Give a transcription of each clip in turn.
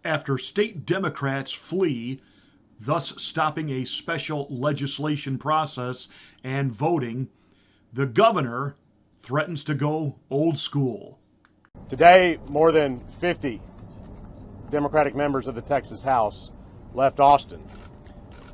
After state Democrats flee, thus stopping a special legislation process and voting, the governor threatens to go old school. Today, more than 50 Democratic members of the Texas House left Austin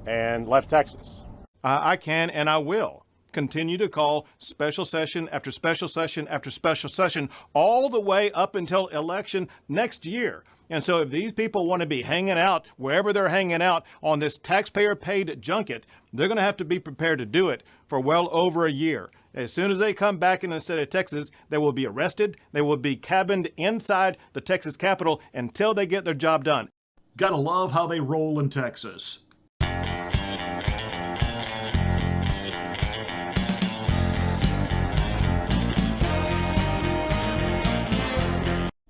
and left Texas. I can and I will continue to call special session after special session after special session all the way up until election next year. And so if these people want to be hanging out wherever they're hanging out on this taxpayer-paid junket, they're going to have to be prepared to do it for well over a year. As soon as they come back in the state of Texas, they will be arrested. They will be cabined inside the Texas Capitol until they get their job done. Gotta love how they roll in Texas.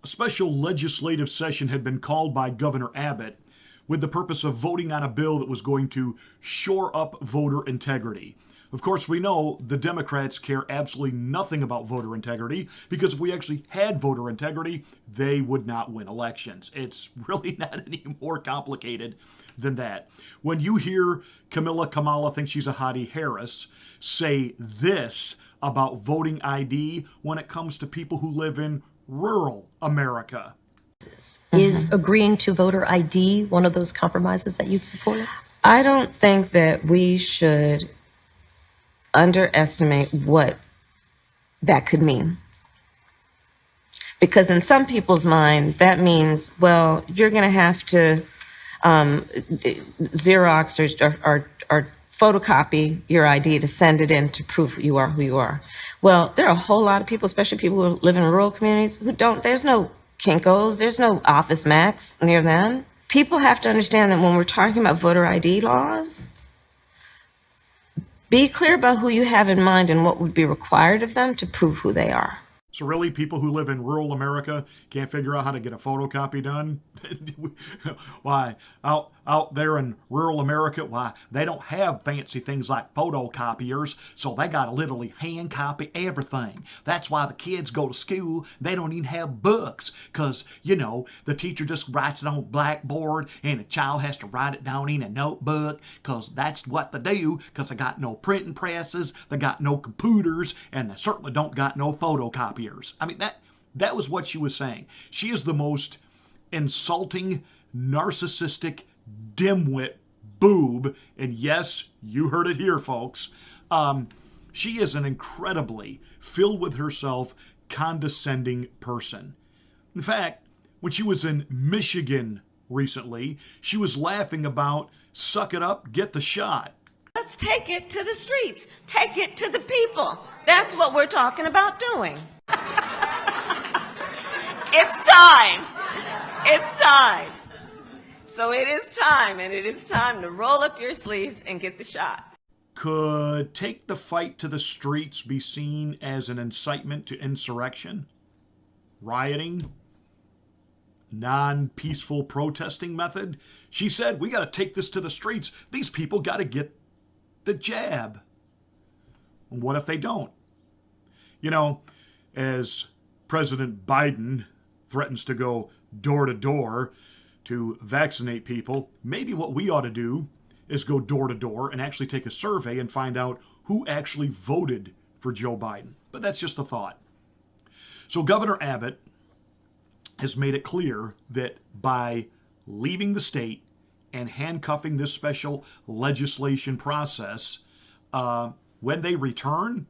A special legislative session had been called by Governor Abbott with the purpose of voting on a bill that was going to shore up voter integrity. Of course, we know the Democrats care absolutely nothing about voter integrity, because if we actually had voter integrity, they would not win elections. It's really not any more complicated than that. When you hear Kamala thinks she's a hottie Harris, say this about voting ID when it comes to people who live in rural America. Is agreeing to voter ID one of those compromises that you'd support? I don't think that we should underestimate what that could mean. Because in some people's mind, that means, well, you're going to have to Xerox or photocopy your ID to send it in to prove you are who you are. Well, there are a whole lot of people, especially people who live in rural communities, who don't, there's no Kinko's, there's no Office Max near them. People have to understand that when we're talking about voter ID laws, be clear about who you have in mind and what would be required of them to prove who they are. So really, people who live in rural America can't figure out how to get a photocopy done? Why, out there in rural America, why, they don't have fancy things like photocopiers, so they got to literally hand copy everything. That's why the kids go to school, they don't even have books, because, the teacher just writes it on blackboard, and the child has to write it down in a notebook, because that's what they do, because they got no printing presses, they got no computers, and they certainly don't got no photocopiers. I mean, that was what she was saying. She is the most insulting, narcissistic, dimwit boob, and yes, you heard it here, folks. She is an incredibly filled with herself, condescending person. In fact, when she was in Michigan recently, she was laughing about suck it up, get the shot. Let's take it to the streets. Take it to the people. That's what we're talking about doing. It's time. It's time. So it is time, and it is time to roll up your sleeves and get the shot. Could take the fight to the streets be seen as an incitement to insurrection, rioting, non-peaceful protesting method? She said, we got to take this to the streets. These people got to get the jab. And what if they don't? As President Biden threatens to go door to door to vaccinate people, maybe what we ought to do is go door to door and actually take a survey and find out who actually voted for Joe Biden. But that's just a thought. So Governor Abbott has made it clear that by leaving the state and handcuffing this special legislation process, when they return,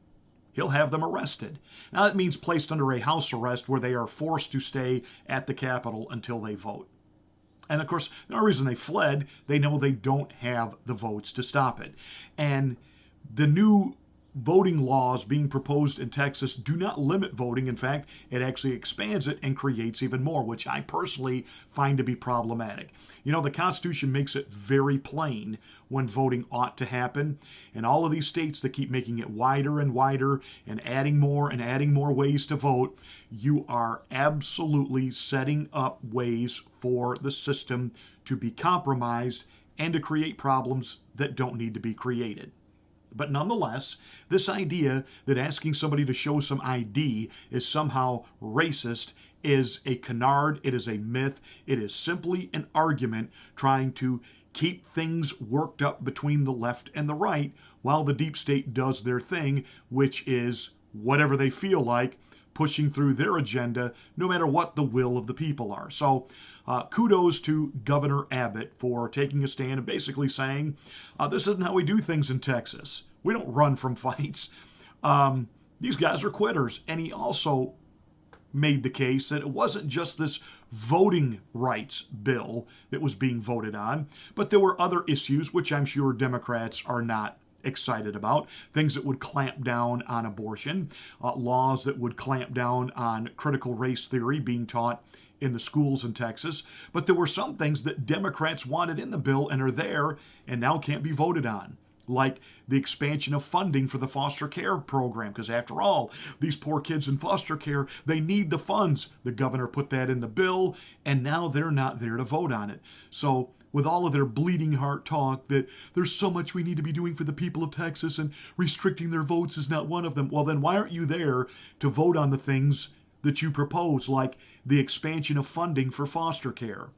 he'll have them arrested. Now, that means placed under a house arrest where they are forced to stay at the Capitol until they vote. And of course, the only reason they fled, they know they don't have the votes to stop it. And the new voting laws being proposed in Texas do not limit voting. In fact, it actually expands it and creates even more, which I personally find to be problematic. The Constitution makes it very plain when voting ought to happen. And all of these states that keep making it wider and wider and adding more ways to vote, you are absolutely setting up ways for the system to be compromised and to create problems that don't need to be created. But nonetheless, this idea that asking somebody to show some ID is somehow racist is a canard. It is a myth. It is simply an argument trying to keep things worked up between the left and the right while the deep state does their thing, which is whatever they feel like, pushing through their agenda, no matter what the will of the people are. So kudos to Governor Abbott for taking a stand and basically saying, this isn't how we do things in Texas. We don't run from fights. These guys are quitters. And he also made the case that it wasn't just this voting rights bill that was being voted on, but there were other issues which I'm sure Democrats are not excited about. Things that would clamp down on abortion, laws that would clamp down on critical race theory being taught in the schools in Texas. But there were some things that Democrats wanted in the bill and are there and now can't be voted on, like the expansion of funding for the foster care program, because after all, these poor kids in foster care, they need the funds. The governor put that in the bill, and now they're not there to vote on it. So with all of their bleeding heart talk that there's so much we need to be doing for the people of Texas and restricting their votes is not one of them, well then why aren't you there to vote on the things that you propose, like the expansion of funding for foster care?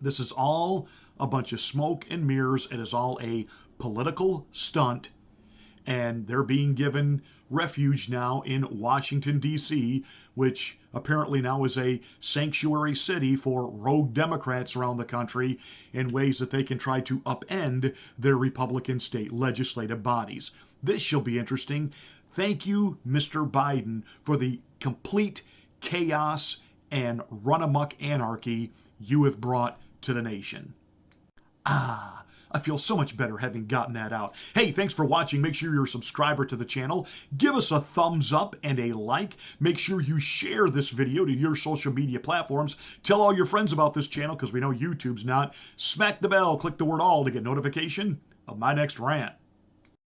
This is all a bunch of smoke and mirrors. It is all a political stunt, and they're being given refuge now in Washington, D.C., which apparently now is a sanctuary city for rogue Democrats around the country in ways that they can try to upend their Republican state legislative bodies. This shall be interesting. Thank you, Mr. Biden, for the complete chaos and run-amok anarchy you have brought to the nation. I feel so much better having gotten that out. Hey, thanks for watching. Make sure you're a subscriber to the channel. Give us a thumbs up and a like. Make sure you share this video to your social media platforms. Tell all your friends about this channel because we know YouTube's not. Smack the bell, click the word all to get notification of my next rant.